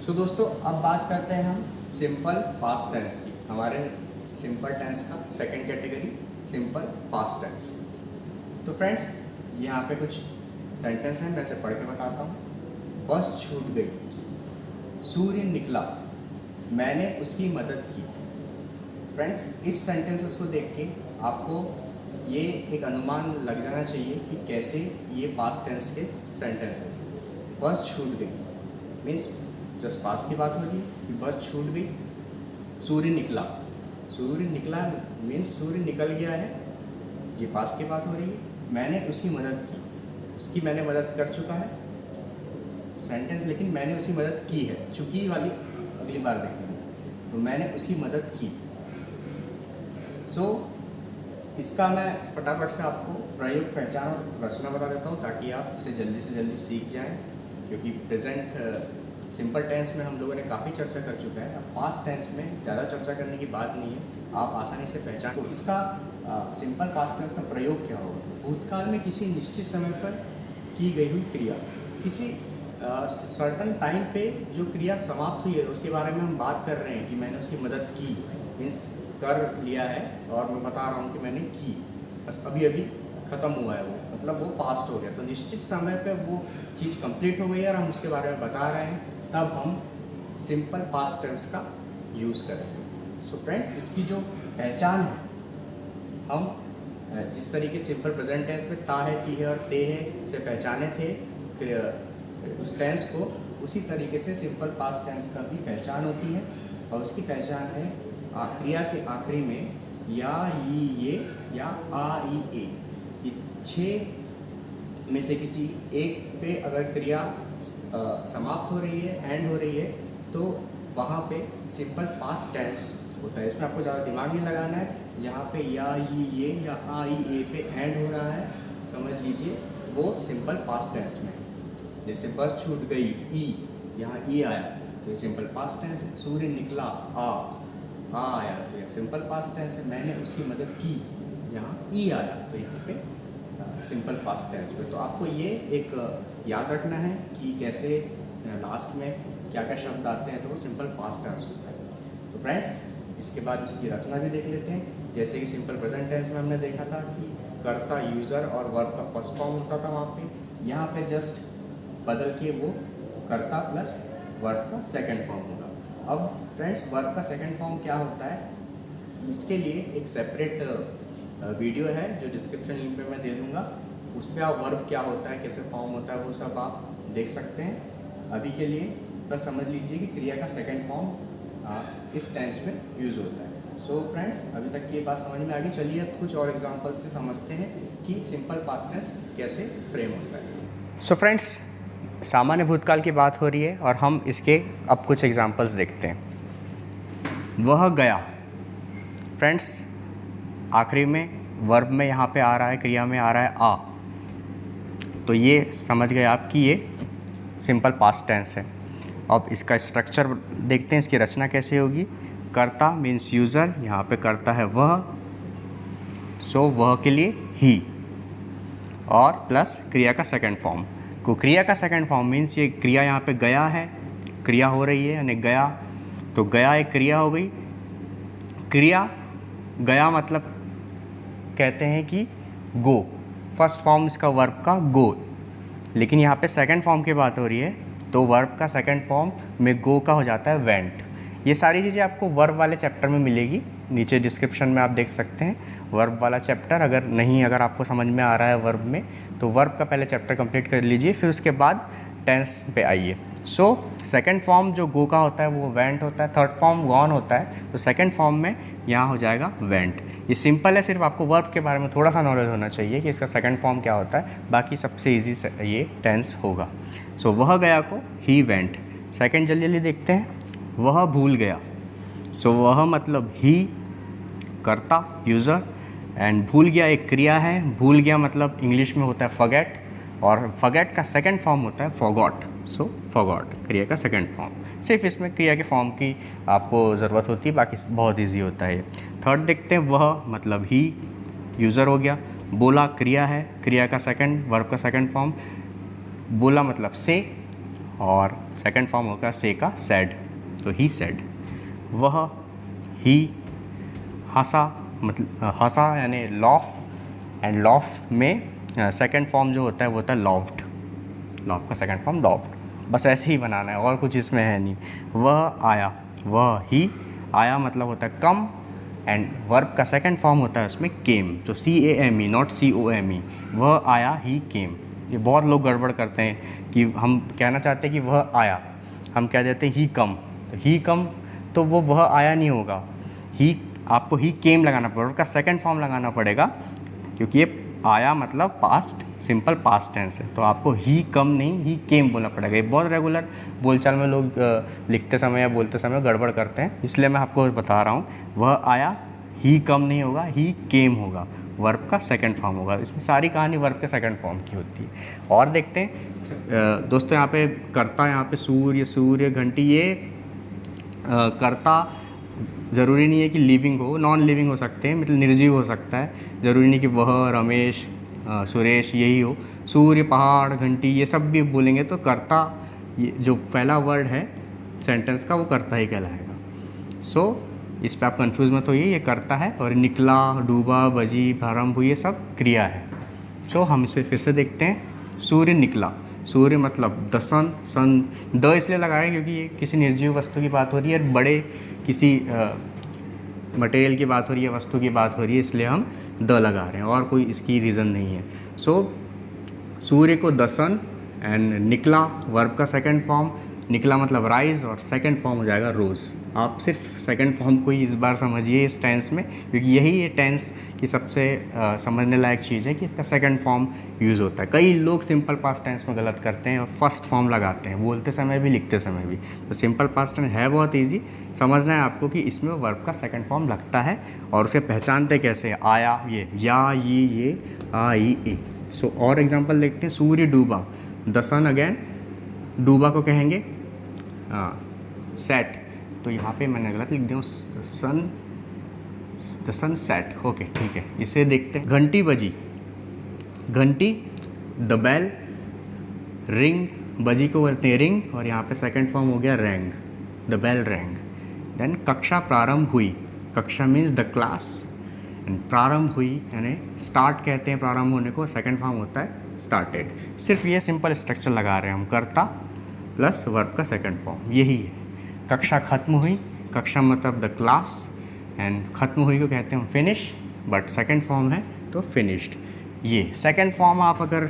सो दोस्तों अब बात करते हैं हम सिंपल पास्ट टेंस की। हमारे सिंपल टेंस का second category simple past tense. तो फ्रेंड्स यहाँ पे कुछ सेंटेंस हैं, मैं से पढ़ के बताता हूँ। बस छूट गई, सूर्य निकला, मैंने उसकी मदद की। फ्रेंड्स इस सेंटेंसेस को देख के आपको ये एक अनुमान लग जाना चाहिए कि कैसे ये पास्ट टेंस के सेंटेंसेस। बस छूट गई मीन्स जस्ट पास्ट की बात हो रही है कि बस छूट गई। सूर्य निकला, सूर्य निकला मीन्स सूर्य निकल गया है, ये पास्ट की बात हो रही है। मैंने उसकी मदद की, उसकी मैंने मदद कर चुका है सेंटेंस, लेकिन मैंने उसकी मदद की है, चुकी वाली अगली बार देखेंगे। तो मैंने उसकी मदद की। सो इसका मैं फटाफट से आपको प्रयोग, पहचान और रचना बता देता हूँ ताकि आप इसे जल्दी से जल्दी सीख जाएं, क्योंकि प्रेजेंट सिंपल टेंस में हम लोगों ने काफ़ी चर्चा कर चुका है। अब पास्ट टेंस में ज़्यादा चर्चा करने की बात नहीं है, आप आसानी से पहचान। तो इसका सिंपल पास्ट टेंस का प्रयोग क्या होगा? भूतकाल में किसी निश्चित समय पर की गई हुई क्रिया, किसी सर्टन टाइम पे जो क्रिया समाप्त हुई है उसके बारे में हम बात कर रहे हैं कि मैंने उसकी मदद की मीन्स कर लिया है, और मैं बता रहा हूँ कि मैंने की, बस अभी अभी ख़त्म हुआ है वो, मतलब वो पास्ट हो गया। तो निश्चित समय पे वो चीज़ कंप्लीट हो गई है और हम उसके बारे में बता रहे हैं, तब हम सिंपल पास्ट टेंस का यूज़ करेंगे। सो फ्रेंड्स इसकी जो पहचान है, हम जिस तरीके सिंपल प्रेजेंट टेंस में ता है, ती है और ते है से पहचाने थे उस टेंस को, उसी तरीके से सिंपल पास्ट टेंस का भी पहचान होती है। और उसकी पहचान है क्रिया के आखिरी में या, ई, ये या आ, ई, ए, ये 6 में से किसी एक पे अगर क्रिया समाप्त हो रही है, एंड हो रही है, तो वहाँ पे सिंपल पास्ट टेंस होता है। इसमें आपको ज़्यादा दिमाग नहीं लगाना है। जहाँ पे या, ये या आ, ई, ए पे एंड हो रहा है, समझ लीजिए वो सिंपल पास्ट टेंस में। जैसे बस छूट गई, ई, यहाँ ई आया तो ये सिंपल पास्ट टेंस है। सूर्य निकला, आ आया तो यह सिंपल पास्ट टेंस है। मैंने उसकी मदद की, यहाँ ई आया तो यहाँ पे सिंपल पास्ट टेंस पे। तो आपको ये एक याद रखना है कि कैसे लास्ट में क्या क्या शब्द आते हैं तो वो सिंपल पास्ट टेंस होता है। तो फ्रेंड्स इसके बाद इसकी रचना भी देख लेते हैं। जैसे कि सिंपल प्रेजेंट टेंस में हमने देखा था कि कर्ता, यूज़र और वर्ब का फर्स्ट फॉर्म होता था वहाँ पे। यहाँ पे जस्ट बदल के वो कर्ता प्लस वर्ब का सेकेंड फॉर्म होगा। अब फ्रेंड्स वर्ब का सेकेंड फॉर्म क्या होता है, इसके लिए एक सेपरेट वीडियो है जो डिस्क्रिप्शन लिंक पे मैं दे दूँगा। उस पर आप वर्ब क्या होता है, कैसे फॉर्म होता है, वो सब आप देख सकते हैं। अभी के लिए बस समझ लीजिए कि क्रिया का सेकंड फॉर्म इस टेंस में यूज़ होता है। सो फ्रेंड्स अभी तक ये बात समझ में आ गई। चलिए अब कुछ और एग्जांपल से समझते हैं कि सिंपल पास्ट टेंस कैसे फ्रेम होता है। सो फ्रेंड्स सामान्य भूतकाल की बात हो रही है और हम इसके अब कुछ एग्जांपल्स देखते हैं। वह गया, फ्रेंड्स आखिरी में वर्ब में यहाँ पे आ रहा है, क्रिया में आ रहा है आ, तो ये समझ गए आप कि ये सिंपल पास्ट टेंस है। अब इसका स्ट्रक्चर देखते हैं, इसकी रचना कैसे होगी। कर्ता मीन्स यूज़र, यहाँ पे कर्ता है वह, सो वह के लिए ही, और प्लस क्रिया का सेकंड फॉर्म को। क्रिया का सेकंड फॉर्म मीन्स ये क्रिया यहाँ पे गया है, क्रिया हो रही है यानी गया, तो गया एक क्रिया हो गई। क्रिया गया मतलब कहते हैं कि गो, फर्स्ट फॉर्म इसका वर्ब का गो, लेकिन यहाँ पे सेकंड फॉर्म की बात हो रही है तो वर्ब का सेकंड फॉर्म में गो का हो जाता है वेंट। ये सारी चीज़ें आपको वर्ब वाले चैप्टर में मिलेगी, नीचे डिस्क्रिप्शन में आप देख सकते हैं वर्ब वाला चैप्टर। अगर आपको समझ में आ रहा है वर्ब में तो वर्ब का पहले चैप्टर कंप्लीट कर लीजिए, फिर उसके बाद टेंस पे आइए। सो सेकंड फॉर्म जो गो का होता है वो वेंट होता है, थर्ड फॉर्म गॉन होता है, तो सेकंड फॉर्म में यहाँ हो जाएगा वेंट। ये सिंपल है, सिर्फ आपको वर्ब के बारे में थोड़ा सा नॉलेज होना चाहिए कि इसका सेकंड फॉर्म क्या होता है, बाकी सबसे ईजी ये टेंस होगा। सो वह गया को ही वेंट। सेकंड जल्दी देखते हैं, वह भूल गया। सो वह मतलब ही, कर्ता यूज़र, एंड भूल गया एक क्रिया है। भूल गया मतलब इंग्लिश में होता है फॉरगेट, और फॉरगेट का सेकंड फॉर्म होता है फॉरगॉट। सो फॉरगॉट क्रिया का सेकंड फॉर्म। सिर्फ इसमें क्रिया के फॉर्म की आपको ज़रूरत होती है, बाकी बहुत इजी होता है। थर्ड देखते हैं, वह मतलब ही, यूज़र हो गया। बोला क्रिया है, क्रिया का सेकंड, वर्ब का सेकंड फॉर्म। बोला मतलब से, और सेकंड फॉर्म होगा से का सैड, तो ही सैड। वह, ही, हंसा, मतलब हंसा यानी लॉफ, एंड लॉफ में सेकंड फॉर्म जो होता है वो होता है लॉफ्ड, लॉफ का सेकंड फॉर्म लॉफ्ड। बस ऐसे ही बनाना है और कुछ इसमें है नहीं। वह आया, वह ही आया मतलब होता है कम, एंड वर्ब का सेकंड फॉर्म होता है उसमें केम, तो CAME नॉट COME। वह आया, ही केम। ये बहुत लोग गड़बड़ करते हैं कि हम कहना चाहते हैं कि वह आया, हम कह देते हैं ही कम, तो ही कम तो वो वह आया नहीं होगा, ही आपको ही केम लगाना पड़ेगा, उसका सेकंड फॉर्म लगाना पड़ेगा, क्योंकि ये आया मतलब पास्ट, सिंपल पास्ट टेंस है, तो आपको ही कम नहीं ही केम बोलना पड़ेगा। ये बहुत रेगुलर बोलचाल में लोग लिखते समय या बोलते समय गड़बड़ करते हैं, इसलिए मैं आपको बता रहा हूँ। वह आया, ही कम नहीं होगा, ही केम होगा, वर्ब का सेकंड फॉर्म होगा। इसमें सारी कहानी वर्ब के सेकंड फॉर्म की होती है। और देखते हैं दोस्तों, यहाँ पे कर्ता, यहाँ पे सूर्य, सूर्य, घंटी, ये कर्ता ज़रूरी नहीं है कि लिविंग हो, नॉन लिविंग हो सकते हैं, मतलब निर्जीव हो सकता है, ज़रूरी नहीं कि वह, रमेश, सुरेश यही हो। सूर्य, पहाड़, घंटी ये सब भी बोलेंगे तो कर्ता, ये जो पहला वर्ड है सेंटेंस का वो कर्ता ही कहलाएगा। सो इस पे आप कंफ्यूज मत होइए, ये कर्ता है, और निकला, डूबा, बजी, प्रारंभ हुई, ये सब क्रिया है। सो हम इसे फिर से देखते हैं। सूर्य निकला, सूर्य मतलब द सन, सन द इसलिए लगाया क्योंकि ये किसी निर्जीव वस्तु की बात हो रही है, बड़े किसी मटेरियल की बात हो रही है, वस्तु की बात हो रही है, इसलिए हम द लगा रहे हैं, और कोई इसकी रीज़न नहीं है। सो सूर्य को द सन, एंड निकला वर्ब का सेकंड फॉर्म, निकला मतलब राइज, और सेकंड फॉर्म हो जाएगा रोज़। आप सिर्फ सेकंड फॉर्म को ही इस बार समझिए इस टेंस में, क्योंकि यही ये टेंस की सबसे समझने लायक चीज़ है कि इसका सेकंड फॉर्म यूज़ होता है। कई लोग सिंपल पास्ट टेंस में गलत करते हैं और फर्स्ट फॉर्म लगाते हैं, बोलते समय भी लिखते समय भी। तो सिंपल पास्ट टेंस है बहुत ईजी, समझना है आपको कि इसमें वर्ब का सेकंड फॉर्म लगता है, और उसे पहचानते कैसे, आया ये, या ये आ ई ए। सो और एग्जाम्पल देखते हैं। सूर्य डूबा, द सन अगेन, डूबा को कहेंगे सेट, तो यहाँ पे मैंने गलत लिख दिया, सन, द सन सेट, ओके ठीक है। इसे देखते हैं। घंटी बजी, घंटी, द बेल, रिंग, बजी को बोलते हैं रिंग, और यहाँ पे सेकंड फॉर्म हो गया rang, the bell rang. Then कक्षा प्रारंभ हुई, कक्षा मीन्स द क्लास, एंड प्रारंभ हुई यानी स्टार्ट कहते हैं प्रारंभ होने को, सेकंड फॉर्म होता है स्टार्टेड। सिर्फ ये सिंपल स्ट्रक्चर लगा रहे हैं हम, कर्ता प्लस वर्ब का सेकंड फॉर्म, यही है। कक्षा खत्म हुई, कक्षा मतलब द क्लास, एंड खत्म हुई को कहते हैं हम फिनिश, बट सेकंड फॉर्म है तो फिनिश्ड। ये सेकंड फॉर्म आप अगर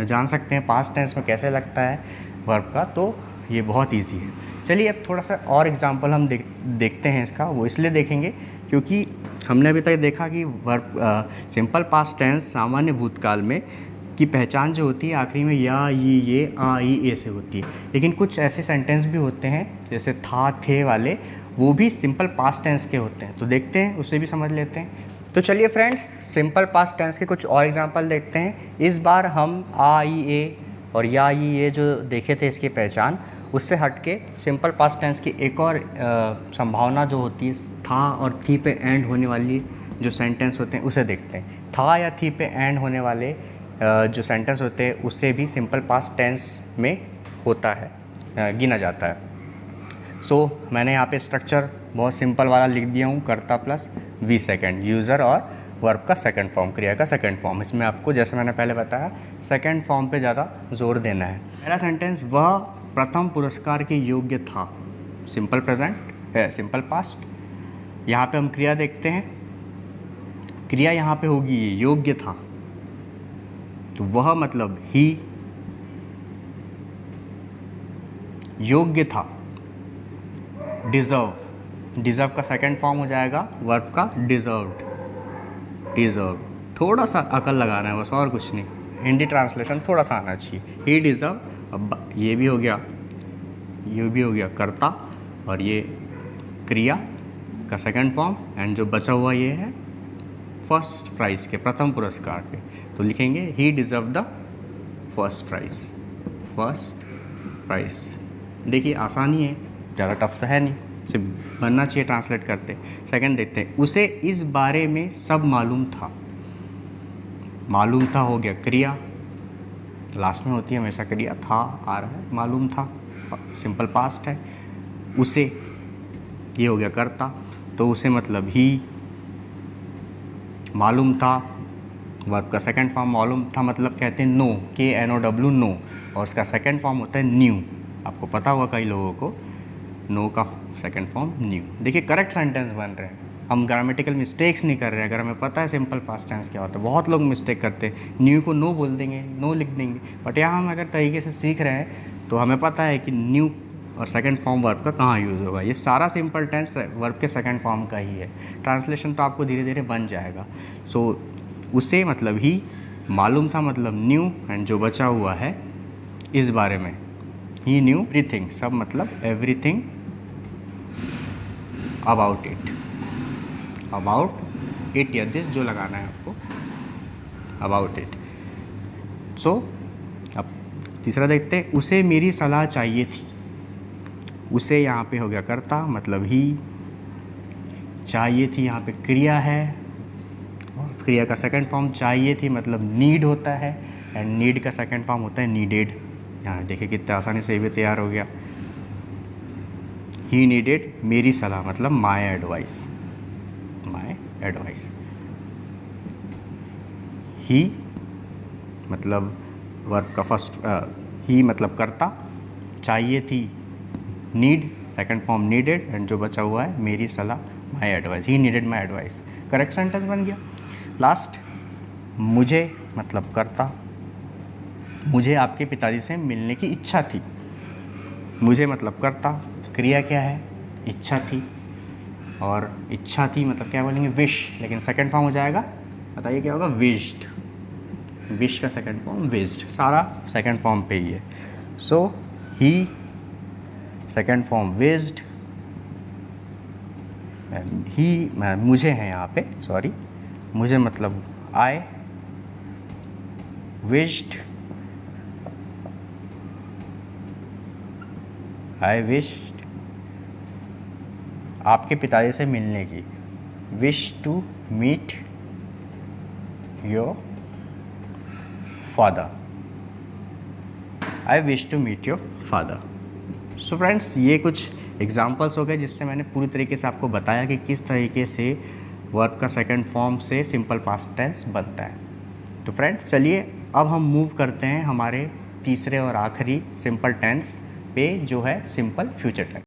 जान सकते हैं पास्ट टेंस में कैसे लगता है वर्ब का, तो ये बहुत इजी है। चलिए अब थोड़ा सा और एग्जांपल हम देखते हैं इसका। वो इसलिए देखेंगे क्योंकि हमने अभी तक देखा कि वर्ब सिंपल पास्ट टेंस सामान्य भूतकाल में की पहचान जो होती है आखिरी में या, ये, आ, ई, ए से होती है, लेकिन कुछ ऐसे सेंटेंस भी होते हैं जैसे था, थे वाले, वो भी सिंपल पास्ट टेंस के होते हैं। तो देखते हैं, उसे भी समझ लेते हैं। तो चलिए फ्रेंड्स, सिंपल पास्ट टेंस के कुछ और एग्जांपल देखते हैं। इस बार हम आ, ई, ए और या, ई, ए जो देखे थे इसकी पहचान, उससे हटके सिंपल पास्ट टेंस की एक और संभावना जो होती है था और थी पे एंड होने वाली जो सेंटेंस होते हैं उसे देखते हैं। था या थी पे एंड होने वाले जो सेंटेंस होते हैं उससे भी सिंपल पास्ट टेंस में होता है, गिना जाता है। सो मैंने यहाँ पे स्ट्रक्चर बहुत सिंपल वाला लिख दिया हूँ, कर्ता प्लस वी सेकंड, यूज़र और वर्ब का सेकंड फॉर्म, क्रिया का सेकंड फॉर्म। इसमें आपको जैसे मैंने पहले बताया सेकंड फॉर्म पे ज़्यादा जोर देना है। पहला सेंटेंस, वह प्रथम पुरस्कार के योग्य था, सिंपल प्रेजेंट, सिंपल पास्ट। यहाँ पे हम क्रिया देखते हैं, क्रिया यहाँ पे होगी ये योग्य था, तो वह मतलब ही योग्य था। डिज़र्व, डिज़र्व का सेकंड फॉर्म हो जाएगा वर्ब का डिज़र्व्ड, डिज़र्व। थोड़ा सा अकल लगाना है बस, और कुछ नहीं, हिंदी ट्रांसलेशन थोड़ा सा आना चाहिए। ही डिज़र्व, अब ये भी हो गया, ये भी हो गया कर्ता, और ये क्रिया का सेकंड फॉर्म, एंड जो बचा हुआ ये है फर्स्ट प्राइज़ के, प्रथम पुरस्कार के, तो लिखेंगे he deserve the first prize, first prize. देखिए आसानी है, ज़्यादा टफ तो है नहीं, सिर्फ बनना चाहिए ट्रांसलेट करते। सेकंड देखते हैं, उसे इस बारे में सब मालूम था, मालूम था हो गया क्रिया, लास्ट में होती है हमेशा क्रिया, था आ रहा है, मालूम था। सिंपल पास्ट है। उसे, ये हो गया करता, तो उसे मतलब ही मालूम था, वर्ब का सेकंड फॉर्म मालूम था मतलब कहते हैं नो, KNOW नो, और उसका सेकंड फॉर्म होता है न्यू। आपको पता होगा कई लोगों को, नो का सेकंड फॉर्म न्यू। देखिए करेक्ट सेंटेंस बन रहे हैं, हम ग्रामेटिकल मिस्टेक्स नहीं कर रहे हैं। अगर हमें पता है सिंपल पास्ट टेंस क्या होता है, बहुत लोग मिस्टेक करते हैं, न्यू को नो बोल देंगे, नो लिख देंगे, बट यहाँ हम अगर तरीके से सीख रहे हैं तो हमें पता है कि न्यू और सेकंड फॉर्म वर्ब का कहाँ यूज़ होगा। ये सारा सिंपल टेंस वर्ब के सेकंड फॉर्म का ही है। ट्रांसलेशन तो आपको धीरे धीरे बन जाएगा। सो उसे मतलब ही, मालूम था मतलब न्यू, एंड जो बचा हुआ है इस बारे में, ही न्यू एवरीथिंग, सब मतलब everything about it, about it या दिस जो लगाना है आपको, अबाउट इट। सो अब तीसरा देखते हैं, उसे मेरी सलाह चाहिए थी। उसे यहाँ पे हो गया करता मतलब ही, चाहिए थी यहाँ पे क्रिया है, और क्रिया का सेकंड फॉर्म चाहिए थी मतलब नीड होता है, एंड नीड का सेकंड फॉर्म होता है नीडेड। यहाँ देखिए कितने आसानी से ये भी तैयार हो गया। ही नीडेड मेरी सलाह मतलब माई एडवाइस, माई एडवाइस। ही मतलब वर्ब का फर्स्ट, ही मतलब करता, चाहिए थी need, second form needed, and जो बचा हुआ है मेरी सलाह my advice, he needed my advice. Correct sentence बन गया। लास्ट, मुझे मतलब करता, मुझे आपके पिताजी से मिलने की इच्छा थी। मुझे मतलब करता, क्रिया क्या है, इच्छा थी, और इच्छा थी मतलब क्या बोलेंगे, विश, लेकिन सेकंड फॉर्म हो जाएगा, बताइए क्या होगा, विश्ड। विश का सेकंड फॉर्म विश्ड, सारा सेकंड फॉर्म पे ही है। सो ही सेकंड फॉर्म विश्ड, ही मुझे है यहाँ पे, सॉरी, मुझे मतलब आई विश्ड, आई विश्ड आपके पिताजी से मिलने की, wish to meet your father, I wish to meet your father. So friends, ये कुछ एग्जाम्पल्स हो गए जिससे मैंने पूरी तरीके से आपको बताया कि किस तरीके से वर्ब का सेकंड फॉर्म से सिंपल पास्ट टेंस बनता है। तो फ्रेंड्स चलिए अब हम मूव करते हैं हमारे तीसरे और आखिरी सिंपल टेंस पे, जो है सिंपल फ्यूचर टेंस।